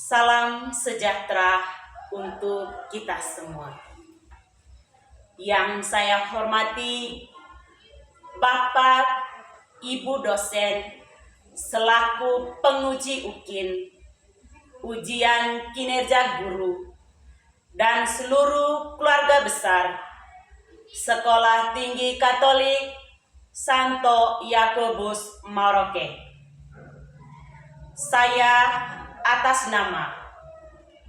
Salam sejahtera untuk kita semua. Yang saya hormati Bapak, Ibu dosen selaku penguji UKIN, ujian kinerja guru, dan seluruh keluarga besar Sekolah Tinggi Katolik Santo Yakobus Maroke. Saya atas nama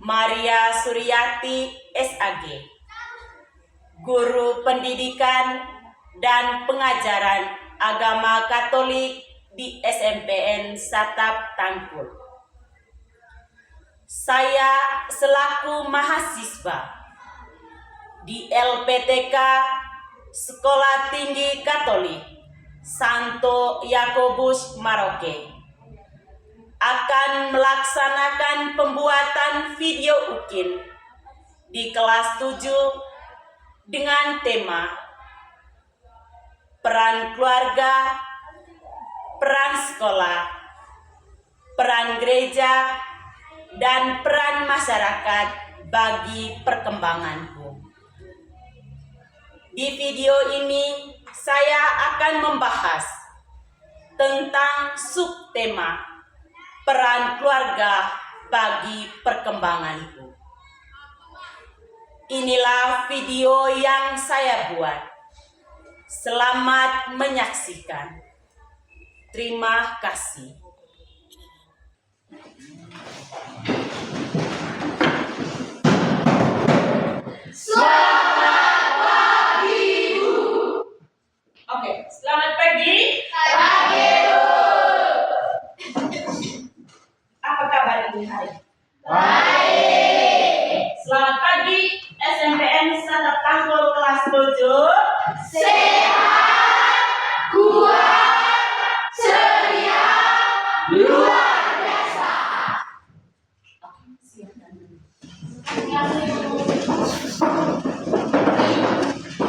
Maria Suryati SAG, Guru Pendidikan dan Pengajaran Agama Katolik di SMPN Satap Tangkul. Saya selaku mahasiswa di LPTK Sekolah Tinggi Katolik Santo Yakobus Maroke akan melaksanakan pembuatan video UKIN di kelas 7 dengan tema peran keluarga, peran sekolah, peran gereja, dan peran masyarakat bagi perkembanganku. Di video ini saya akan membahas tentang subtema peran keluarga bagi perkembanganku. Inilah video yang saya buat. Selamat menyaksikan. Terima kasih. Selamat pagi, Bu. Oke, selamat pagi. Pagi, Bu. Apa kabar ini hari? Baik. Selamat pagi SMPN Satap Tangkul kelas 7. Sehat, kuat, ceria, luar biasa.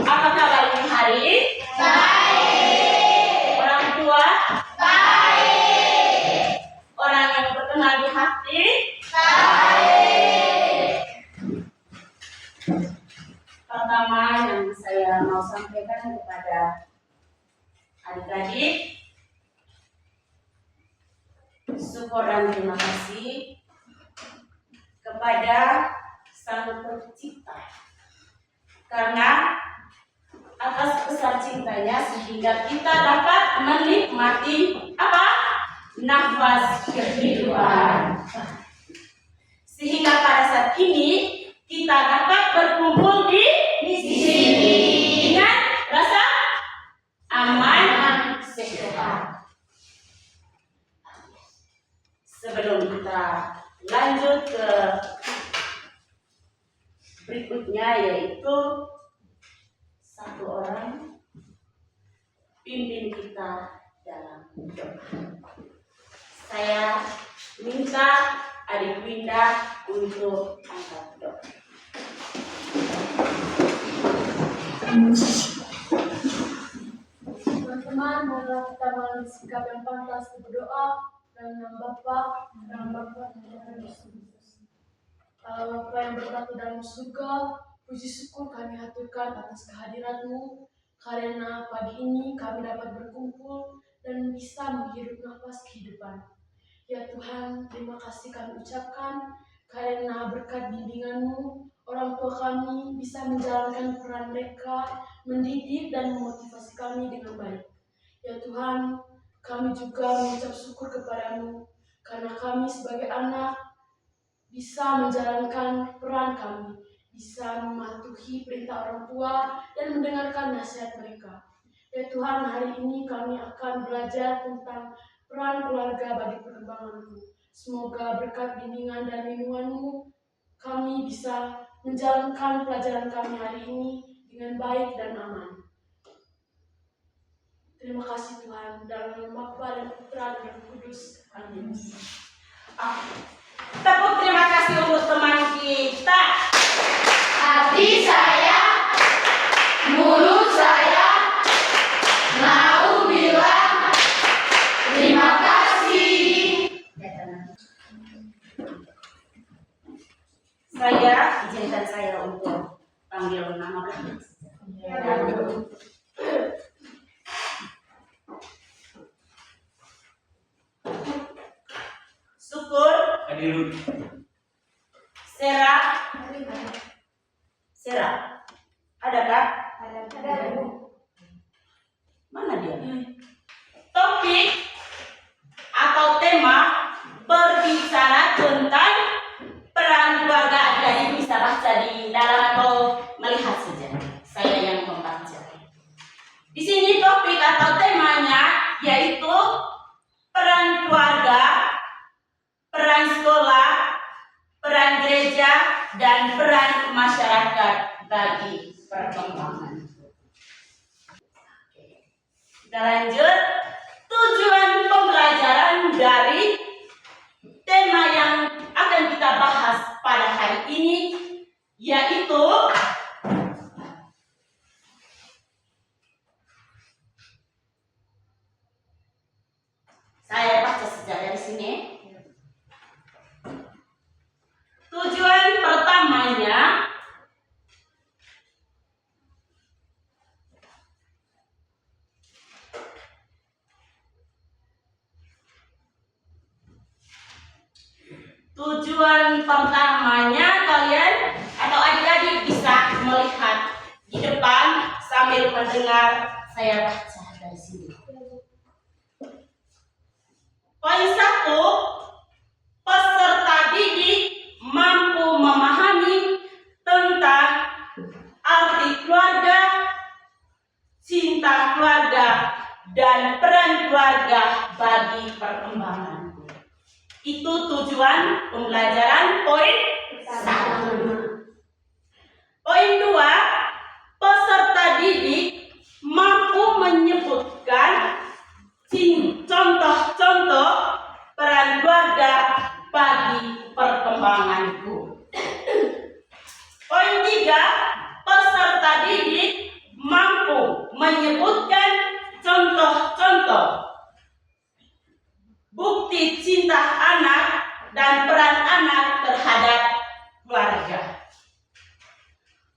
Apa kabar ini hari? Baik. Orang tua, Baik. orang yang berkenan di hati. Baik. Pertama yang saya mau sampaikan kepada adik-adik, syukur dan terima kasih kepada Sang Pencipta karena atas besar cintanya sehingga kita dapat menikmati apa? Nafas kehidupan. Sehingga pada saat ini kita dapat berkumpul di sini dengan rasa aman, sehat. Sebelum kita lanjut ke berikutnya, yaitu satu orang pimpin kita dalam doa. Saya minta Adik Winda untuk angkat doa. Teman-teman, marilah kita mengambil sikap yang pantas berdoa dalam nama Bapa, dalam Bapa dan dalam Yesus Kristus. Bapa yang bertata dalam surga, puji syukur kami haturkan atas kehadirat-Mu, karena pagi ini kami dapat berkumpul dan bisa menghirup nafas kehidupan. Ya Tuhan, terima kasih kami ucapkan karena berkat bimbingan-Mu, orang tua kami bisa menjalankan peran mereka, mendidik dan memotivasi kami dengan baik. Ya Tuhan, kami juga mengucap syukur kepada-Mu karena kami sebagai anak bisa menjalankan peran kami, bisa mematuhi perintah orang tua dan mendengarkan nasihat mereka. Ya Tuhan, hari ini kami akan belajar tentang peran keluarga bagi perkembanganku. Semoga berkat bimbingan dan lindungan-Mu, kami bisa menjalankan pelajaran kami hari ini dengan baik dan aman. Terima kasih Tuhan, dalam nama Bapa dan Putra dan Roh Kudus. Amin. Tepuk terima kasih untuk teman kita. Hati saya, mulut saya mau bilang terima kasih. nama belakang. Syukur. Hadir. Serah. Serah. Adakah? Ada. Mana dia? Topik atau tema berbicara tentang peran keluarga. Adik-adik bisa baca di dalam atau melihat saja. Saya yang membaca. Di sini topik atau temanya yaitu peran keluarga, peran sekolah, peran gereja, dan peran masyarakat bagi perkembangan. Kita lanjut. Tujuan pembelajaran dari tema yang akan kita bahas pada hari ini yaitu saya baca saja dari sini. Tujuan pertamanya kalian atau adik-adik bisa melihat di depan sambil mendengar saya baca dari sini. Poin 1, peserta didik mampu memahami tentang arti keluarga, cinta keluarga, dan peran keluarga bagi perkembangan. Itu tujuan pembelajaran poin 1. Poin 2, peserta didik mampu menyebutkan contoh-contoh peran keluarga bagi perkembanganku. Poin 3, peserta didik mampu menyebutkan contoh-contoh bukti cinta anak dan peran anak terhadap keluarga.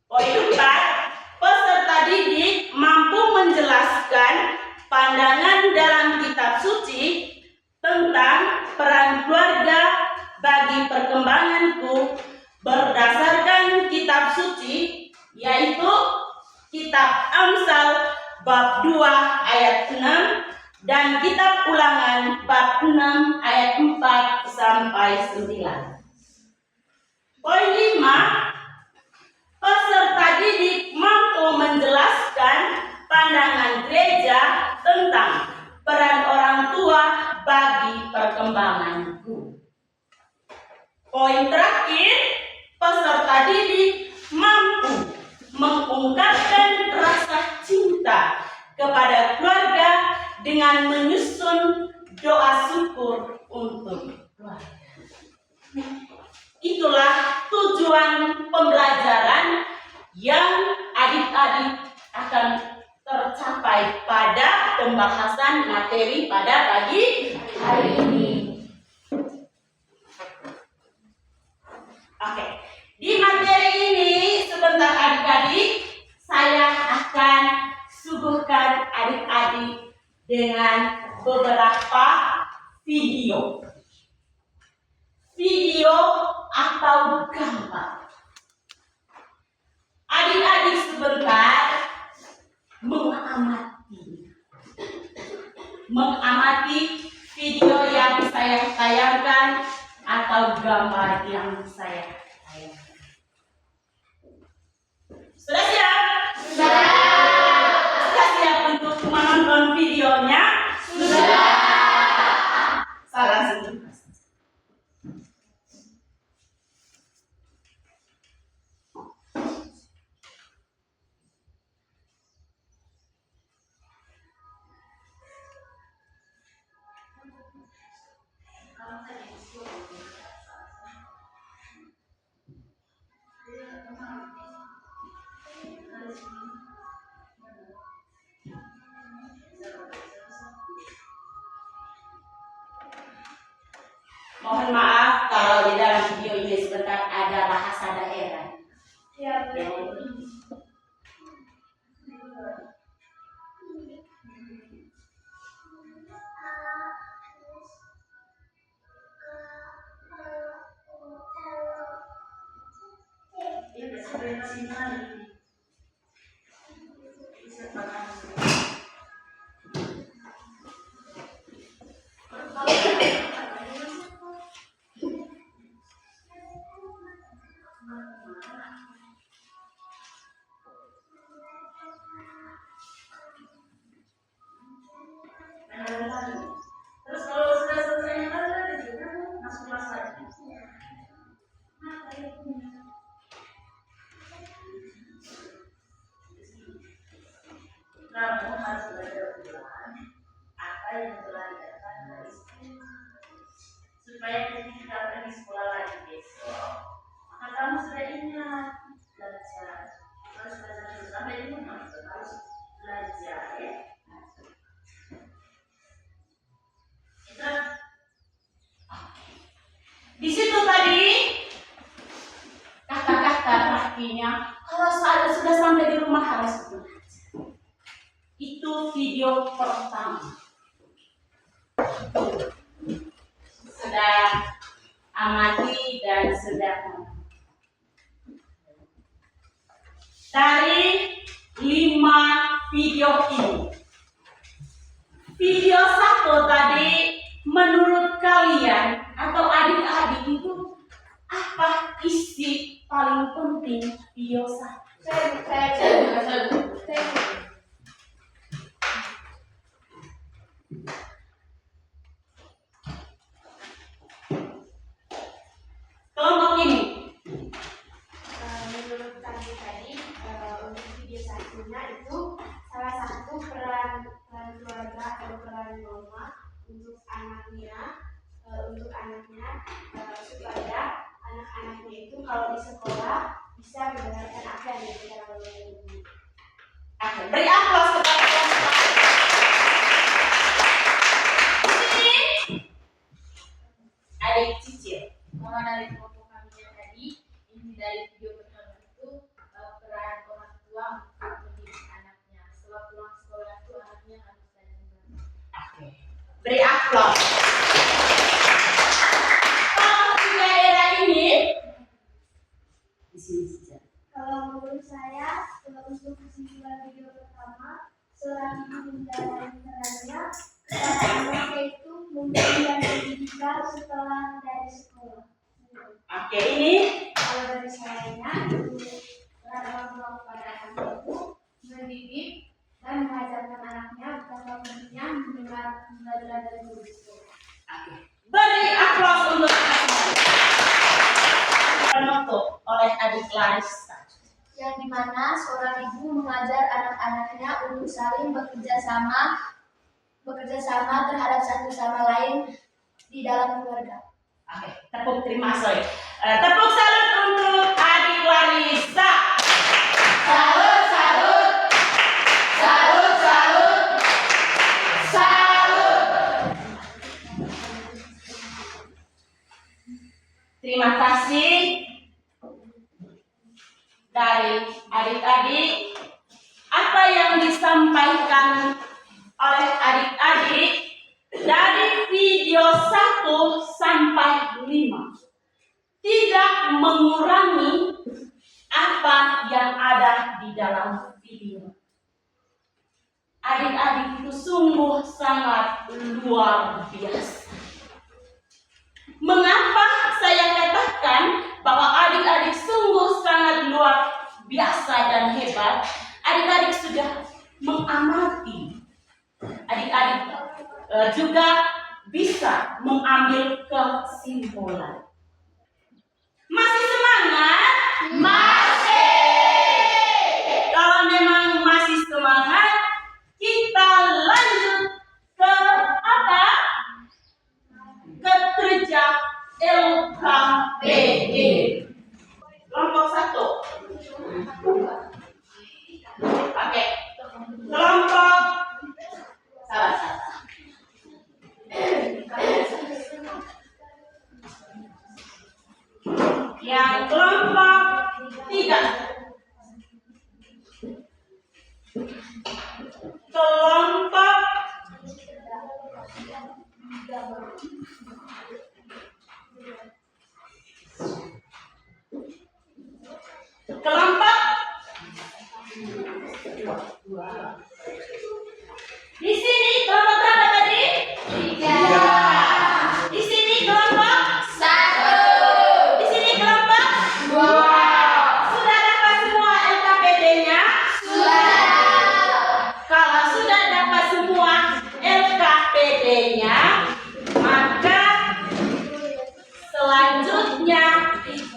Poin 4, peserta didik mampu menjelaskan pandangan dalam kitab suci tentang peran keluarga bagi perkembanganku berdasarkan kitab suci, yaitu kitab Amsal bab 2 ayat 6 dan kitab Ulangan bab 6 ayat 4 sampai 9. Poin 5, peserta didik mampu menjelaskan pandangan gereja tentang peran orang tua bagi perkembanganku. Poin terakhir, peserta didik mampu mengungkapkan rasa cinta kepada keluarga dengan menyusun doa syukur untuk keluarga. Itulah tujuan pembelajaran yang adik-adik akan tercapai pada pembahasan materi pada pagi hari ini. Oke, di materi ini sebentar adik-adik saya akan suguhkan adik-adik dengan beberapa video atau gambar. Adik-adik sebentar mengamati video yang saya tayangkan atau gambar yang saya tayangkan. Sudah siap? Sudah. Sudah siap untuk menonton videonya? Sudah. Salah satu. Mohon maaf kalau di dalam video ini sebentar ada bahasa daerah. Ya, Ya. Terus kalau sudah selesai masuk kelas lagi. Kamu harus belajar ulang apa yang telah dikatakan dari sini, supaya ketika kita pergi sekolah lagi besok, maka kamu sudah ingat belajar. Harus belajar terus sampai di rumah, harus belajar ya. Itu di situ tadi kata-kata artinya kalau sudah sampai di rumah harus belajar. Itu video pertama. Sudah amati dan sudah dari 5 video ini. Video 1 tadi menurut kalian atau adik-adik itu apa isi paling penting video 1? Saya. Kelompok ini. Menurut kami tadi untuk video satunya itu salah satu peran keluarga atau peran mama untuk anaknya supaya anak-anaknya itu kalau di sekolah bisa mendengarkan apa yang diberikan oleh ibu. Beri aplaus kepada kelompok. Ini adik cicil. Kalau dari kelompok kami yang tadi, ini dari video pertama itu peran orang tua untuk mendidik anaknya. Setelah pulang sekolah itu anaknya harus belajar. Oke. Beri aplaus. Kalau di daerah ini, di sini saja. Kalau menurut saya untuk kesimpulan video pertama, seorang ibu menjalani perannya kepada anaknya itu memberikan pendidikan setelah dari sekolah. Oke, ini Kalau dari saya peran orang tua kepada anaknya itu mendidik dan mengajarkan anaknya betapa pentingnya mendengar pembelajaran dari guru sekolah. oke. Beri aplaus untuk kita semua. Penutup oleh adik Larissa. Yang dimana seorang ibu mengajar anak-anaknya untuk saling bekerja sama terhadap satu sama lain di dalam keluarga. Oke, tepuk terima kasih. Tepuk salut untuk adik Larissa. Salut, salut, salut, salut, salut. Terima kasih dari adik-adik. Apa yang disampaikan oleh adik-adik dari video 1 sampai 5 tidak mengurangi apa yang ada di dalam video. Adik-adik itu sungguh sangat luar biasa. Mengapa saya katakan bahwa adik-adik sungguh sangat luar biasa dan hebat? Adik-adik sudah mengamati. Adik-adik juga bisa mengambil kesimpulan. Masih semangat? Masih. Kalau memang masih semangat, kita lanjut ke apa? Ke kerja LKPD. Kelompok 1. Oke. Kelompok salah. Yang kelompok 3. Kelompok kelompok Di sini kelompok berapa tadi? 3. Di sini kelompok 1. Di sini kelompok 2. Sudah dapat semua LKPD-nya? Sudah. Kalau sudah dapat semua LKPD-nya, maka selanjutnya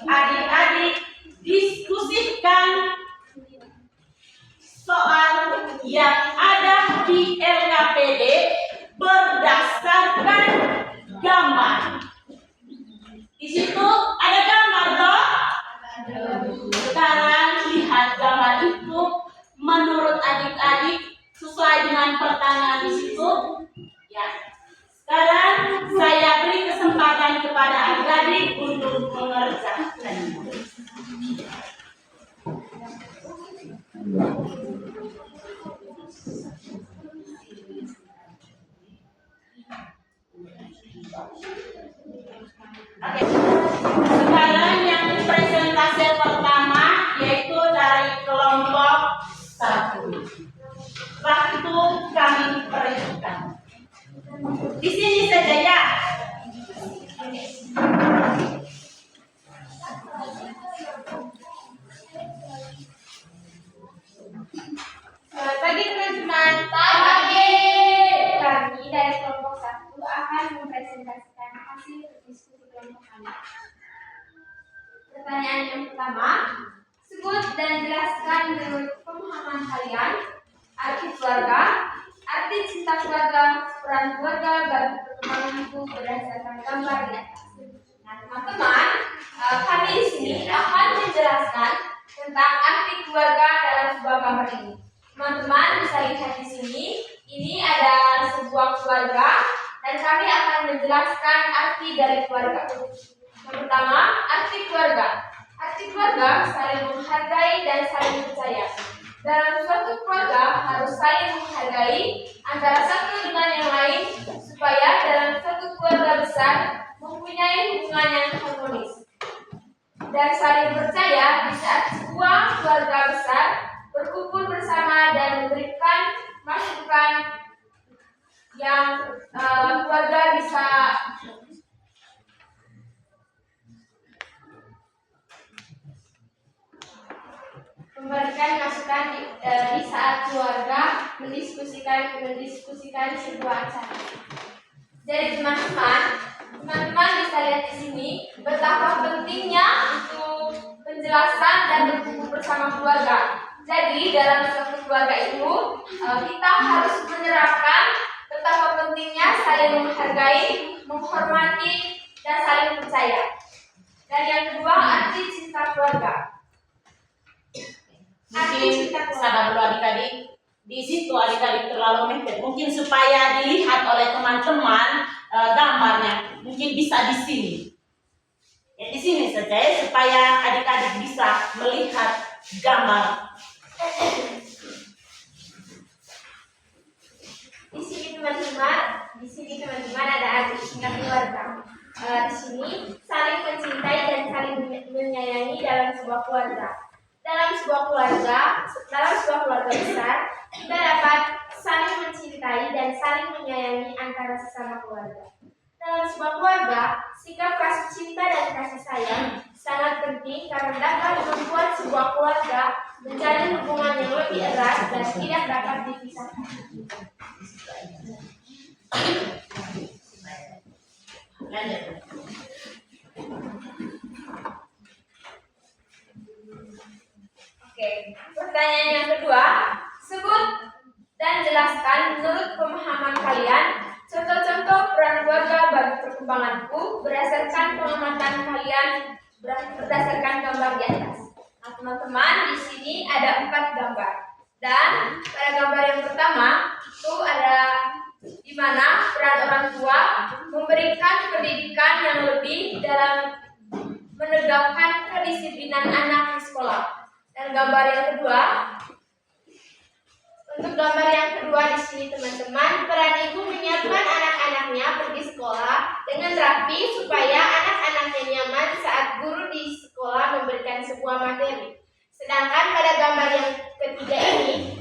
adik-adik diskusikan soal yang ada di LKPD berdasarkan gambar. Di situ ada gambar toh? Sekarang lihat gambar itu menurut adik-adik sesuai dengan pertanyaan di situ. Ya. Sekarang saya beri kesempatan kepada adik-adik untuk mengerjakan. Oke. Sekarang yang presentasi pertama yaitu dari kelompok 1. Waktu kami perhatikan. Di sini saja ya. Selamat pagi teman-teman. Pagi. Kami dari kelompok 1 akan mempresentasikan hasil diskusi kelompok kami. Pertanyaan yang pertama, sebut dan jelaskan menurut pemahaman kalian arti keluarga, arti cinta keluarga, peran keluarga bagi perkembangan hidup berdasarkan gambar di atas. Nah, teman-teman, kami di sini akan menjelaskan tentang arti keluarga dalam sebuah gambar ini. Teman-teman bisa lihat di sini, ini ada sebuah keluarga dan kami akan menjelaskan arti dari keluarga. Yang pertama, arti keluarga. Arti keluarga saling menghargai dan saling percaya. Dalam suatu keluarga harus saling menghargai antara satu dengan yang lain supaya dalam suatu keluarga besar mempunyai hubungan yang harmonis. Dan saling percaya di saat sebuah keluarga besar berkumpul bersama dan memberikan masukan yang keluarga bisa memberikan masukan di saat keluarga mendiskusikan sebuah acara. Jadi teman-teman bisa lihat di sini betapa pentingnya untuk penjelasan dan berkumpul bersama keluarga. Jadi dalam suatu keluarga itu kita harus menerapkan betapa pentingnya saling menghargai, menghormati, dan saling percaya. Dan yang kedua, arti cinta keluarga. Mungkin sabar dulu adik-adik. Di situ adik-adik terlalu mepet. Mungkin supaya dilihat oleh teman-teman gambarnya. Mungkin bisa di sini. Ya, di sini saja ya, supaya adik-adik bisa melihat gambar. Di sini teman-teman ada arti cinta keluarga. Di sini saling mencintai dan saling menyayangi dalam sebuah keluarga. Dalam sebuah keluarga besar, kita dapat saling mencintai dan saling menyayangi antara sesama keluarga. Dalam sebuah keluarga, sikap kasih cinta dan kasih sayang sangat penting karena dapat membuat sebuah keluarga menjalin hubungan yang lebih erat dan tidak dapat dipisahkan. Oke, pertanyaan yang kedua, sebut dan jelaskan menurut pemahaman kalian contoh-contoh peran keluarga bagi perkembanganku berdasarkan pengamatan kalian berdasarkan gambar di atas. Nah, teman-teman, di sini ada 4 gambar. Dan pada gambar yang pertama itu ada di mana peran orang tua memberikan pendidikan yang lebih dalam menegakkan kedisiplinan anak di sekolah. Dan gambar yang kedua, untuk gambar yang kedua di sini teman-teman, peran ibu menyiapkan anak-anaknya pergi sekolah dengan rapi supaya anak-anaknya nyaman saat guru di sekolah memberikan sebuah materi. Sedangkan pada gambar yang ketiga ini,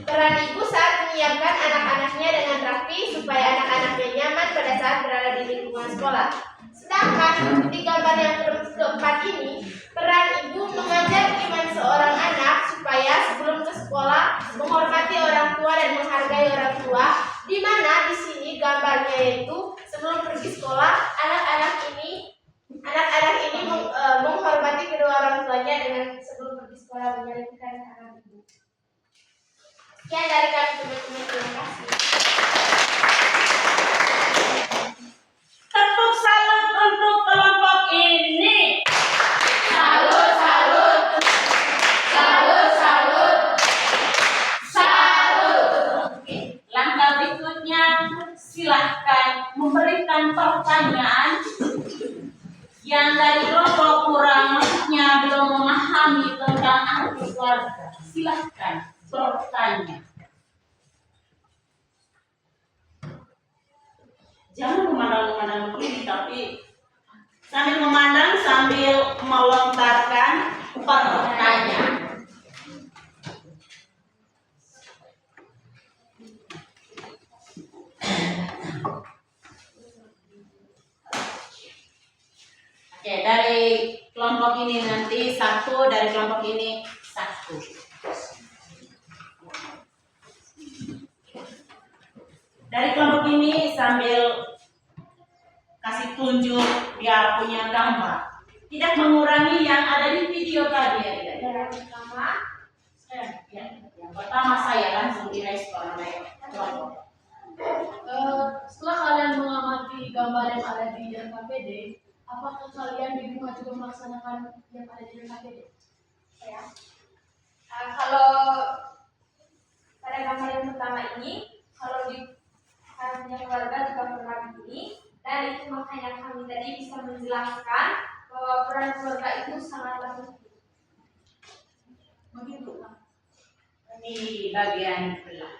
sekolah. Sedangkan di gambar yang keempat ini, peran ibu mengajar iman seorang anak supaya sebelum ke sekolah menghormati orang tua dan menghargai orang tua. Di mana di sini gambarnya yaitu sebelum pergi sekolah anak-anak ini menghormati kedua orang tuanya dengan sebelum pergi sekolah menyalipkan tangan ibu. Sekian dari kami teman-teman, terima kasih. Tepuk salut untuk kelompok ini. Salut, salut, salut, salut, salut. Langkah berikutnya, silahkan memberikan pertanyaan yang dari kelompok kurang lebihnya belum memahami tentang arti keluarga. Silahkan bertanya. Jangan memandang begini, tapi sambil memandang sambil melontarkan pertanyaan. Oke, dari kelompok ini nanti satu, dari kelompok ini satu. Dari kelompok ini sambil kasih tunjuk dia punya gambar, tidak mengurangi yang ada di video tadi ya. Yang pertama saya langsung direspon oleh kelompok. Setelah kalian mengamati gambar yang ada di LKPD, apakah kalian di rumah juga melaksanakan yang ada di LKPD? Ya. Kalau pada gambar yang pertama ini, kalau di punya keluarga juga pernah begini, dan itu makanya kami tadi bisa menjelaskan bahwa peran keluarga itu sangatlah penting. Begitu kan? Ini bagian belah.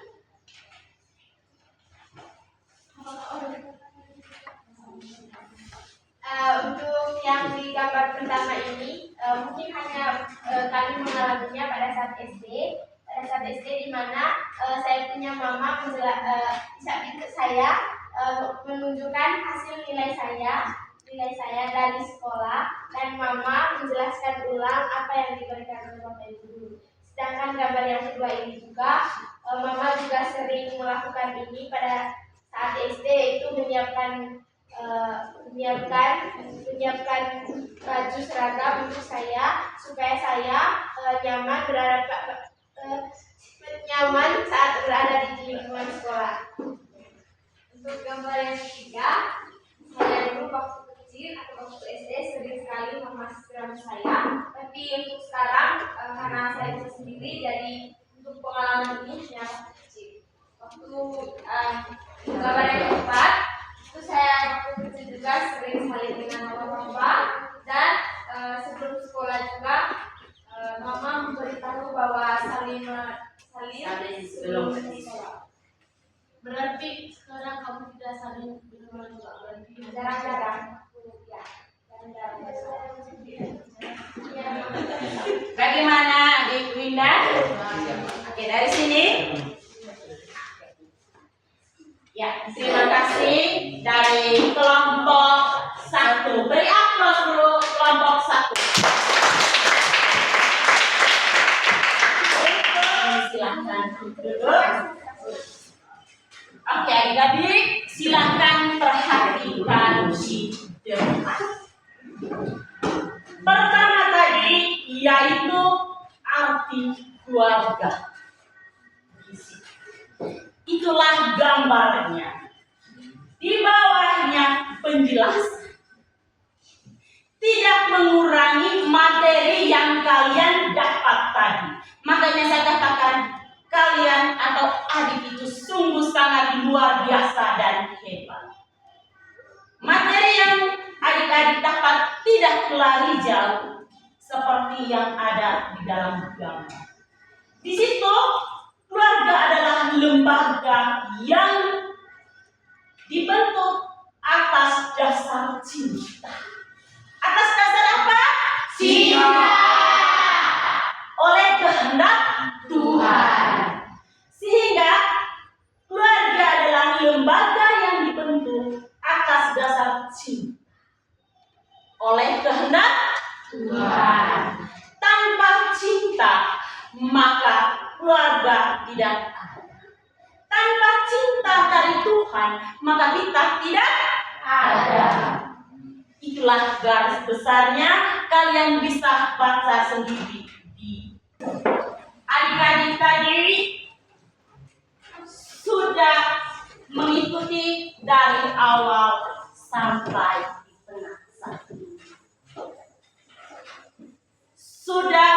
Untuk yang di gambar pertama ini, mungkin hanya kami mengalaminya pada saat SD. Pada saat SD di mana saya punya mama saya menunjukkan hasil nilai saya dari sekolah, dan mama menjelaskan ulang apa yang diberikan oleh bapak ibu. Sedangkan gambar yang kedua ini juga, mama juga sering melakukan ini pada saat SD, yaitu menyiapkan baju seragam untuk saya supaya saya nyaman saat berada di lingkungan sekolah. Untuk gambar yang ketiga, saya dulu waktu kecil atau waktu SD sering sekali memasukkan saya, tapi untuk sekarang karena saya bisa sendiri, jadi untuk pengalaman ini hanya waktu kecil. Waktu gambar yang keempat, itu saya waktu kecil juga sering sekali dengan mama, dan sebelum sekolah juga mama memberitahu bahwa salin sebelum sekolah. Berarti sekarang kamu tidak saling dengan juga, berarti Jarang-jarang. Ya. Bagaimana Adik Winda? Oke, dari sini. Ya, terima kasih dari kelompok satu. Beri aplaus dulu kelompok satu. Silahkan duduk. Oke, adik-adik, silahkan perhatikan di depan. Pertama tadi yaitu arti keluarga. Itulah gambarnya. Di bawahnya penjelasan. Tidak mengurangi materi yang kalian dapat tadi. Makanya saya katakan kalian atau adik itu sungguh sangat luar biasa dan hebat. Materi yang adik-adik dapat tidak lari jauh seperti yang ada di dalam gambar. Di situ keluarga adalah lembaga yang dibentuk atas dasar cinta. Atas dasar apa? Cinta. Oleh kehendak Tuhan. Sehingga keluarga adalah lembaga yang dibentuk atas dasar cinta. tidak ada. Tanpa cinta dari Tuhan, maka kita tidak ada. Itulah garis besarnya, kalian bisa baca sendiri. Adik-adik tadi sudah mengikuti dari awal sampai di tengah saat ini. Sudah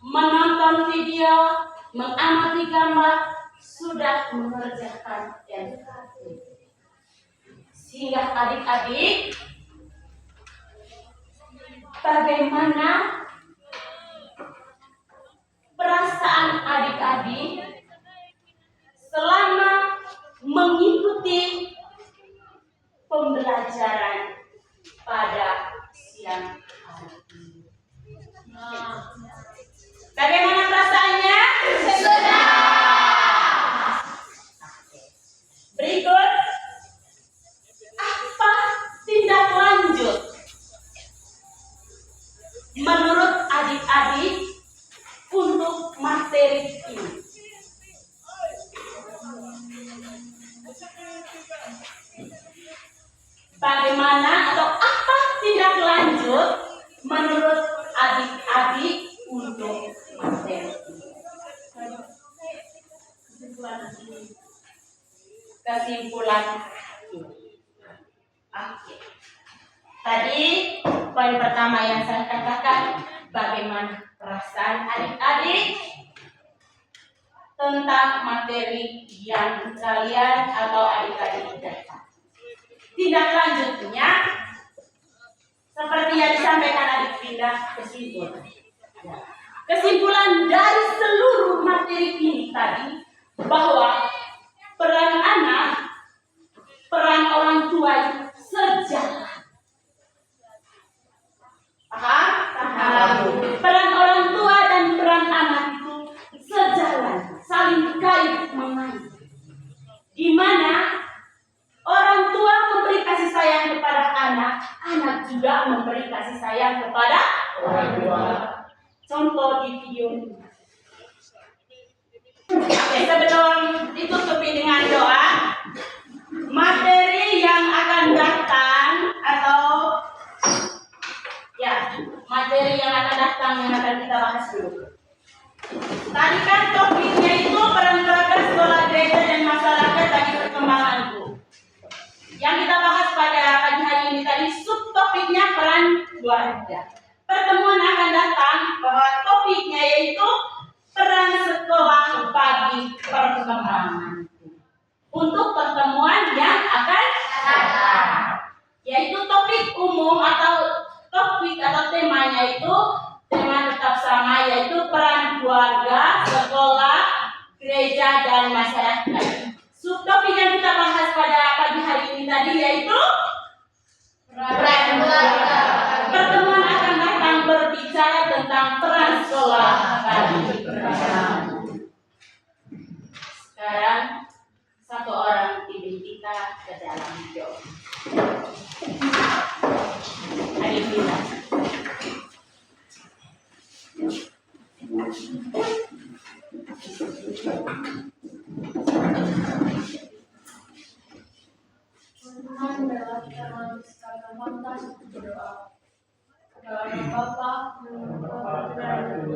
menonton video, mengamati gambar, sudah mengerjakan NKT. Sehingga adik-adik, bagaimana perasaan adik-adik selama mengikuti pembelajaran pada siang hari ini? Bagaimana perasaannya? Sudah. Berikut, apa tindak lanjut menurut adik-adik untuk materi ini? Bagaimana atau apa tindak lanjut menurut adik-adik untuk materi ini? Kesimpulan ini. Oke. Tadi poin pertama yang saya katakan, bagaimana perasaan adik-adik tentang materi yang kalian atau adik-adik dapat. Tindak lanjutnya seperti yang disampaikan adik Pindah, kesimpulan. Kesimpulan dari seluruh materi ini tadi bahwa peran anak, peran orang tua itu sejalan. Paham? Paham. Peran orang tua dan peran anak itu sejalan, saling kait mengait. Di mana orang tua memberi kasih sayang kepada anak, anak juga memberi kasih sayang kepada orang tua. Contoh di video ini. Oke, sebelum ditutupi dengan doa, materi yang akan datang atau ya, materi yang akan datang yang akan kita bahas dulu. Tadi kan topiknya itu peran keluarga, sekolah, gereja, dan masyarakat bagi perkembanganku. Yang kita bahas pada pagi hari ini tadi subtopiknya peran keluarga. Pertemuan akan datang bahwa topiknya yaitu peran sekolah bagi perkembangan. Untuk pertemuan yang akan datang, yaitu topik umum atau topik atau temanya itu tema tetap sama, yaitu peran keluarga, sekolah, gereja, dan masyarakat. Subtopik yang kita bahas pada pagi hari ini tadi yaitu peran keluarga. Pertemuan akan datang berbicara tentang peran sekolah bagi perkembangan. Sekarang satu orang pimpin kita ke dalam doa. Adik kita. Tuhan adalah kita manusia pantas untuk berdoa. Dalam nama Bapa dan Putra dan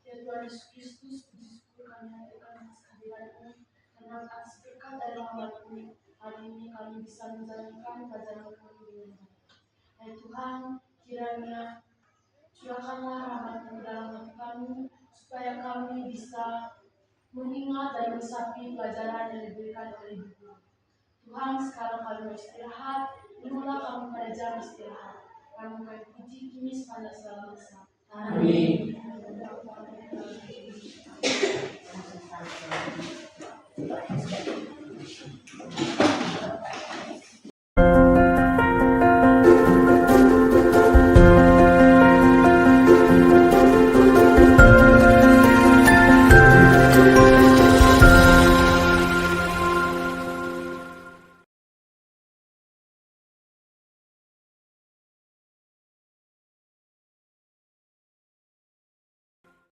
ya Tuhan Yesus Kristus, puji syukur kami haturkan atas kehadiran-Mu dan atas berkat dari rahmat-Mu. Hari ini kami bisa menjalankan pelajaran kami dengan baik. Ya Tuhan, kiranya curahkanlah rahmat-Mu dalam hati kami, supaya kami bisa mengingat dan meresapi pelajaran yang diberikan oleh Ibu. Tuhan, sekarang kami mau istirahat, terimalah kami pada jam istirahat. Kami puji kini sepanjang selama masa. Amin.